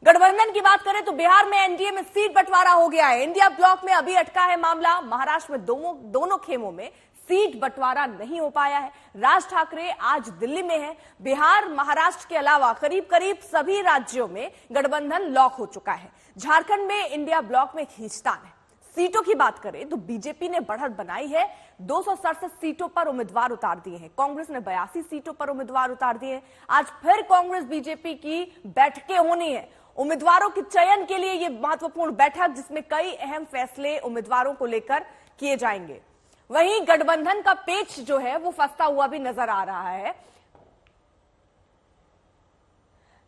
गठबंधन की बात करें तो बिहार में एनडीए में सीट बंटवारा हो गया है। इंडिया ब्लॉक में अभी अटका है मामला। महाराष्ट्र में दोनों खेमों में सीट बंटवारा नहीं हो पाया है। राज ठाकरे आज दिल्ली में है। बिहार महाराष्ट्र के अलावा करीब करीब सभी राज्यों में गठबंधन लॉक हो चुका है। झारखंड में इंडिया ब्लॉक में खींचतान है। सीटों की बात करें तो बीजेपी ने बढ़त बनाई है। 267 सीटों पर उम्मीदवार उतार दिए हैं। कांग्रेस ने 82 सीटों पर उम्मीदवार उतार दिए हैं। आज फिर कांग्रेस बीजेपी की बैठकें होनी है उम्मीदवारों के चयन के लिए। ये महत्वपूर्ण बैठक जिसमें कई अहम फैसले उम्मीदवारों को लेकर किए जाएंगे। वहीं गठबंधन का पेच जो है वो फंसता हुआ भी नजर आ रहा है।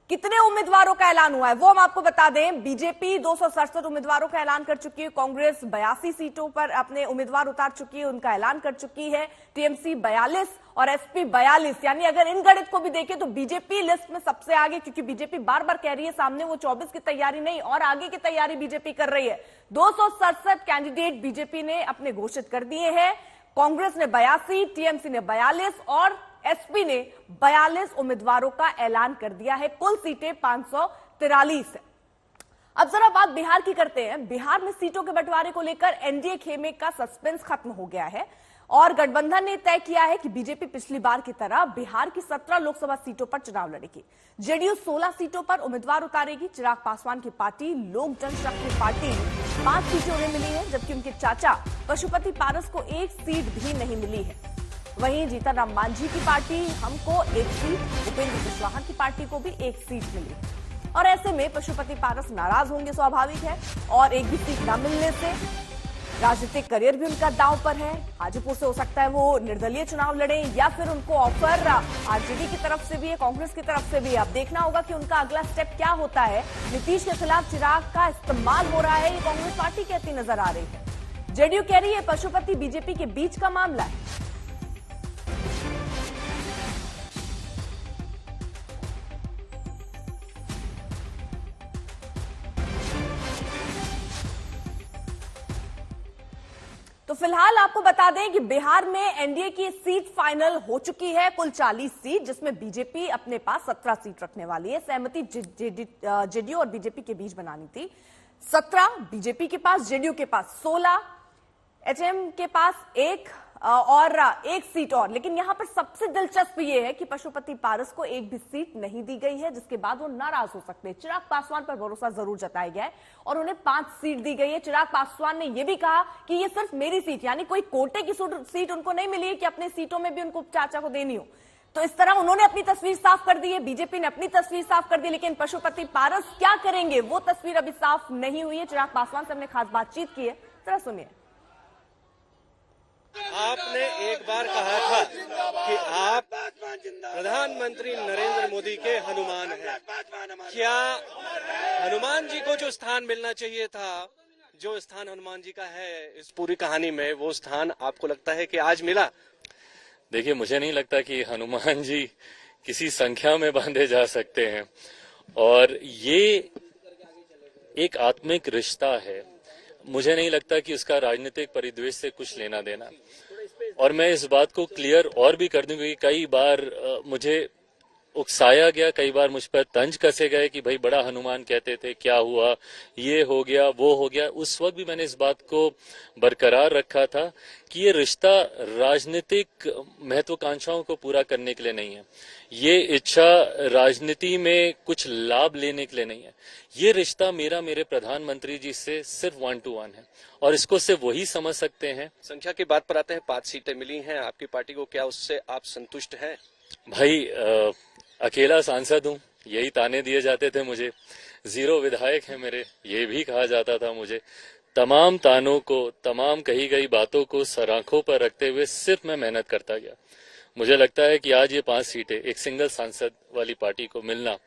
कितने उम्मीदवारों का ऐलान हुआ है वो हम आपको बता दें। बीजेपी 267 उम्मीदवारों का ऐलान कर चुकी है। कांग्रेस 82 सीटों पर अपने उम्मीदवार उतार चुकी है, उनका ऐलान कर चुकी है। टीएमसी 42 और एसपी 42। यानी अगर इन गणित को भी देखें तो बीजेपी लिस्ट में सबसे आगे, क्योंकि बीजेपी बार बार कह रही है सामने वो 24 की तैयारी नहीं और आगे की तैयारी बीजेपी कर रही है। 267 कैंडिडेट बीजेपी ने अपने घोषित कर दिए हैं। कांग्रेस ने 82, टीएमसी ने 42 और एसपी ने 42 उम्मीदवारों का ऐलान कर दिया है। कुल सीटें 543 है। अब जरा बात बिहार की करते हैं। बिहार में सीटों के बंटवारे को लेकर एनडीए खेमे का सस्पेंस खत्म हो गया है और गठबंधन ने तय किया है कि बीजेपी पिछली बार की तरह बिहार की 17 लोकसभा सीटों पर चुनाव लड़ेगी। जेडीयू 16 सीटों पर उम्मीदवार उतारेगी। चिराग पासवान की पार्टी लोक जनशक्ति पार्टी 5 सीटें उन्हें मिली है, जबकि उनके चाचा पशुपति पारस को 1 सीट भी नहीं मिली है। वहीं जीतन मांझी की पार्टी हमको 1 सीट, उपेंद्र कुशवाहा की पार्टी को भी 1 सीट मिली और ऐसे में पशुपति पारस नाराज होंगे, स्वाभाविक है। और एक भी सीट न मिलने से राजनीतिक करियर भी उनका दांव पर है। हाजीपुर से हो सकता है वो निर्दलीय चुनाव लड़े या फिर उनको ऑफर आरजेडी की तरफ से भी है, कांग्रेस की तरफ से भी है। अब देखना होगा कि उनका अगला स्टेप क्या होता है। नीतीश के खिलाफ चिराग का इस्तेमाल हो रहा है, ये कांग्रेस पार्टी कहती नजर आ रही है। जेडीयू कह रही है पशुपति बीजेपी के बीच का मामला है। तो फिलहाल आपको बता दें कि बिहार में एनडीए की सीट फाइनल हो चुकी है। कुल 40 सीट, जिसमें बीजेपी अपने पास 17 सीट रखने वाली है। सहमति जेडीयू और बीजेपी के बीच बनानी थी। 17 बीजेपी के पास, जेडीयू के पास 16, एचएम के पास 1 और 1 सीट और। लेकिन यहां पर सबसे दिलचस्प यह है कि पशुपति पारस को 1 भी सीट नहीं दी गई है, जिसके बाद वो नाराज हो सकते हैं। चिराग पासवान पर भरोसा जरूर जताया गया है और उन्हें 5 सीट दी गई है। चिराग पासवान ने यह भी कहा कि ये सिर्फ मेरी सीट, यानी कोई कोटे की सीट उनको नहीं मिली है कि अपनी सीटों में भी उनको चाचा को देनी हो। तो इस तरह उन्होंने अपनी तस्वीर साफ कर दी है, बीजेपी ने अपनी तस्वीर साफ कर दी। लेकिन पशुपति पारस क्या करेंगे वो तस्वीर अभी साफ नहीं हुई है। चिराग पासवान से हमने खास बातचीत की है, जरा सुनिए। आपने एक बार कहा था कि आप प्रधानमंत्री नरेंद्र मोदी के हनुमान हैं। क्या हनुमान जी को जो स्थान मिलना चाहिए था, जो स्थान हनुमान जी का है इस पूरी कहानी में, वो स्थान आपको लगता है कि आज मिला? देखिए, मुझे नहीं लगता कि हनुमान जी किसी संख्या में बांधे जा सकते हैं और ये एक आत्मिक रिश्ता है। मुझे नहीं लगता कि उसका राजनीतिक परिदृश्य से कुछ लेना देना। और मैं इस बात को क्लियर और भी कर दूं कि कई बार मुझे उकसाया गया, कई बार मुझ पर तंज कसे गए कि भाई बड़ा हनुमान कहते थे, क्या हुआ, ये हो गया, वो हो गया। उस वक्त भी मैंने इस बात को बरकरार रखा था कि ये रिश्ता राजनीतिक महत्वाकांक्षाओं को पूरा करने के लिए नहीं है। ये इच्छा राजनीति में कुछ लाभ लेने के लिए नहीं है। ये रिश्ता मेरा मेरे प्रधानमंत्री जी से सिर्फ 1 to 1 है और इसको सिर्फ वही समझ सकते हैं। संख्या की बात पर आते हैं। 5 सीटें मिली हैं आपकी पार्टी को, क्या उससे आप संतुष्ट हैं? भाई अकेला सांसद हूं, यही ताने दिए जाते थे मुझे। 0 विधायक है मेरे, ये भी कहा जाता था मुझे। तमाम तानों को, तमाम कही गई बातों को सर आंखों पर रखते हुए सिर्फ मैं मेहनत करता गया। मुझे लगता है कि आज ये 5 सीटें एक सिंगल सांसद वाली पार्टी को मिलना,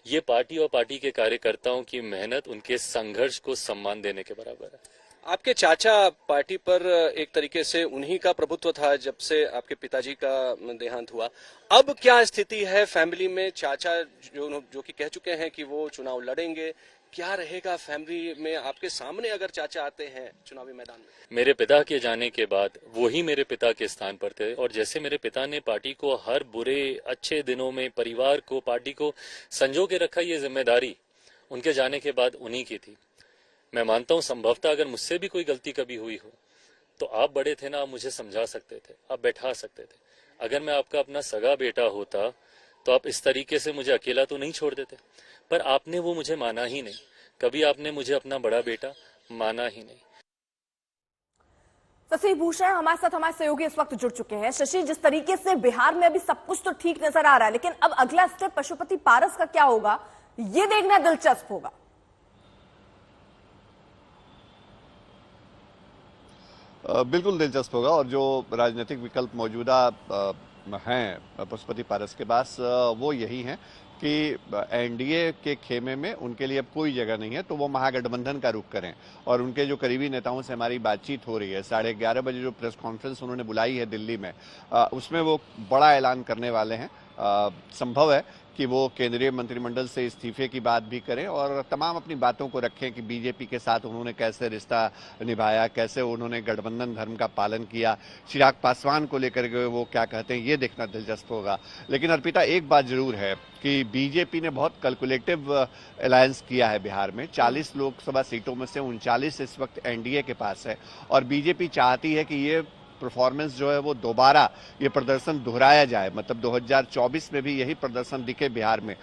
ये पार्टी और पार्टी के कार्यकर्ताओं की मेहनत, उनके संघर्ष को सम्मान देने के बराबर है। आपके चाचा पार्टी पर एक तरीके से उन्हीं का प्रभुत्व था जब से आपके पिताजी का देहांत हुआ। अब क्या स्थिति है फैमिली में? चाचा जो कि कह चुके हैं कि वो चुनाव लड़ेंगे, क्या रहेगा फैमिली में? आपके सामने अगर चाचा आते हैं चुनावी मैदान में? मेरे पिता के जाने के बाद वो ही मेरे पिता के स्थान पर थे और जैसे मेरे पिता ने पार्टी को हर बुरे अच्छे दिनों में, परिवार को, पार्टी को संजो के रखा, ये जिम्मेदारी उनके जाने के बाद उन्हीं की थी। मैं मानता हूं संभवतः अगर मुझसे भी कोई गलती कभी हुई हो तो आप बड़े थे ना, आप मुझे समझा सकते थे, आप बैठा सकते थे। अगर मैं आपका अपना सगा बेटा होता तो आप इस तरीके से मुझे अकेला तो नहीं छोड़ देते, पर आपने वो मुझे माना ही नहीं। कभी आपने मुझे अपना बड़ा बेटा माना ही नहीं। शशि भूषण हमारे साथ हमारे सहयोगी इस वक्त जुड़ चुके हैं। शशि, जिस तरीके से बिहार में अभी सब कुछ तो ठीक नजर आ रहा है, लेकिन अब अगला स्टेप पशुपति पारस का क्या होगा, ये देखना दिलचस्प होगा। बिल्कुल दिलचस्प होगा। और जो राजनीतिक विकल्प मौजूदा हैं पशुपति पारस के पास, वो यही हैं कि एनडीए के खेमे में उनके लिए अब कोई जगह नहीं है, तो वो महागठबंधन का रुख करें। और उनके जो करीबी नेताओं से हमारी बातचीत हो रही है, 11:30 बजे जो प्रेस कॉन्फ्रेंस उन्होंने बुलाई है दिल्ली में, उसमें वो बड़ा ऐलान करने वाले हैं। संभव है कि वो केंद्रीय मंत्रिमंडल से इस्तीफे की बात भी करें और तमाम अपनी बातों को रखें कि बीजेपी के साथ उन्होंने कैसे रिश्ता निभाया, कैसे उन्होंने गठबंधन धर्म का पालन किया। चिराग पासवान को लेकर के वो क्या कहते हैं, ये देखना दिलचस्प होगा। लेकिन अर्पिता, एक बात जरूर है कि बीजेपी ने बहुत कैलकुलेटिव अलायंस किया है बिहार में। 40 लोकसभा सीटों में से 39 इस वक्त एनडीए के पास है और बीजेपी चाहती है कि ये परफॉर्मेंस जो है वो दोबारा ये प्रदर्शन दोहराया जाए, मतलब 2024 में भी यही प्रदर्शन दिखे बिहार में।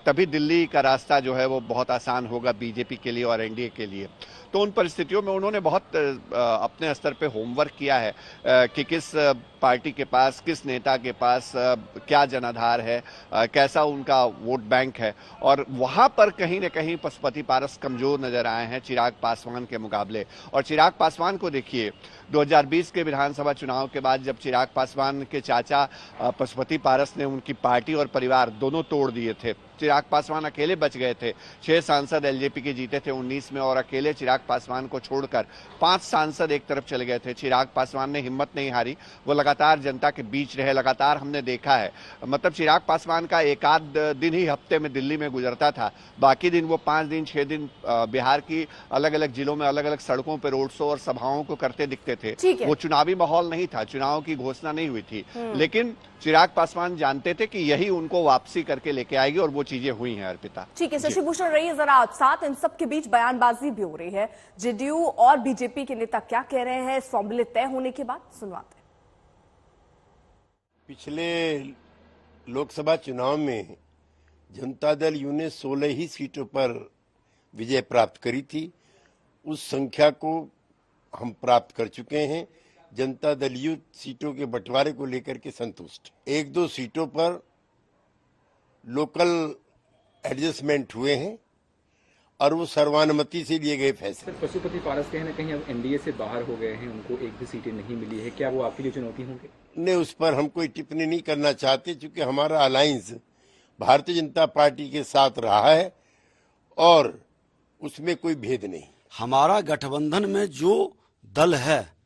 तभी दिल्ली का रास्ता जो है वो बहुत आसान होगा बीजेपी के लिए और एनडीए के लिए। तो उन परिस्थितियों में उन्होंने बहुत अपने स्तर पे होमवर्क किया है कि किस पार्टी के पास, किस नेता के पास क्या जनाधार है, कैसा उनका वोट बैंक है। और वहां पर कहीं न कहीं पशुपति पारस कमजोर नजर आए हैं चिराग पासवान के मुकाबले। और चिराग पासवान को देखिए, 2020 के विधानसभा चुनाव के बाद जब चिराग पासवान के चाचा पशुपति पारस ने उनकी पार्टी और परिवार दोनों तोड़ दिए थे, चिराग पासवान अकेले बच गए थे। 6 सांसद एलजेपी के जीते थे 19 में और अकेले चिराग पासवान को छोड़कर 5 सांसद एक तरफ चले गए थे। चिराग पासवान ने हिम्मत नहीं हारी, वो लगातार जनता के बीच रहे। लगातार हमने देखा है, मतलब चिराग पासवान का एक आध दिन ही हफ्ते में दिल्ली में गुजरता था, बाकी दिन वो 5 दिन 6 दिन बिहार की अलग अलग जिलों में अलग अलग सड़कों पर रोड शो और सभाओं को करते दिखते थे। वो चुनावी माहौल नहीं था, चुनाव की घोषणा नहीं हुई थी, लेकिन चिराग पासवान जानते थे कि यही उनको वापसी करके लेके आएगी और वो चीजें हुई हैं। अर्पिता, ठीक है। शशि भूषण रहिए जरा आप साथ। इन सब के बीच बयानबाजी भी हो रही है, जेडीयू और बीजेपी के नेता क्या कह रहे हैं इस फॉर्मूले तय होने के बाद, सुनवाते हैं। पिछले लोकसभा चुनाव में जनता दल यू ने 16 ही सीटों पर विजय प्राप्त करी थी। उस संख्या को हम प्राप्त कर चुके हैं। जनता दल यू सीटों के बंटवारे को लेकर के संतुष्ट। 1-2 सीटों पर लोकल एडजस्टमेंट हुए हैं और वो सर्वानुमति से लिए गए फैसले। पशुपति पारस कहीं ना कहीं अब एनडीए से बाहर हो गए हैं, उनको एक भी सीटें नहीं मिली है, क्या वो आपके लिए चुनौती होंगे? ने उस पर हम कोई टिप्पणी नहीं करना चाहते, क्योंकि हमारा अलायंस भारतीय जनता पार्टी के साथ रहा है और उसमें कोई भेद नहीं। हमारा गठबंधन में जो दल है,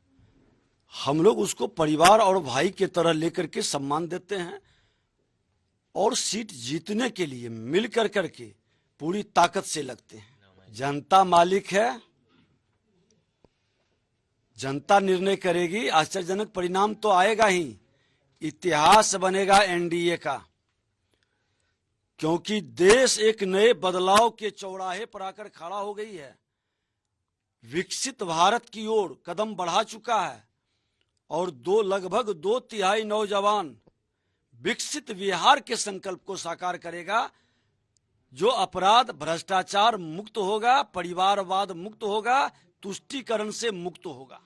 हम लोग उसको परिवार और भाई की तरह लेकर के सम्मान देते हैं और सीट जीतने के लिए मिलकर करके पूरी ताकत से लगते हैं। जनता मालिक है, जनता निर्णय करेगी। आश्चर्यजनक परिणाम तो आएगा ही, इतिहास बनेगा एनडीए का, क्योंकि देश एक नए बदलाव के चौराहे पर आकर खड़ा हो गई है। विकसित भारत की ओर कदम बढ़ा चुका है और लगभग 2/3 नौजवान विकसित बिहार के संकल्प को साकार करेगा, जो अपराध भ्रष्टाचार मुक्त होगा, परिवारवाद मुक्त होगा, तुष्टीकरण से मुक्त होगा।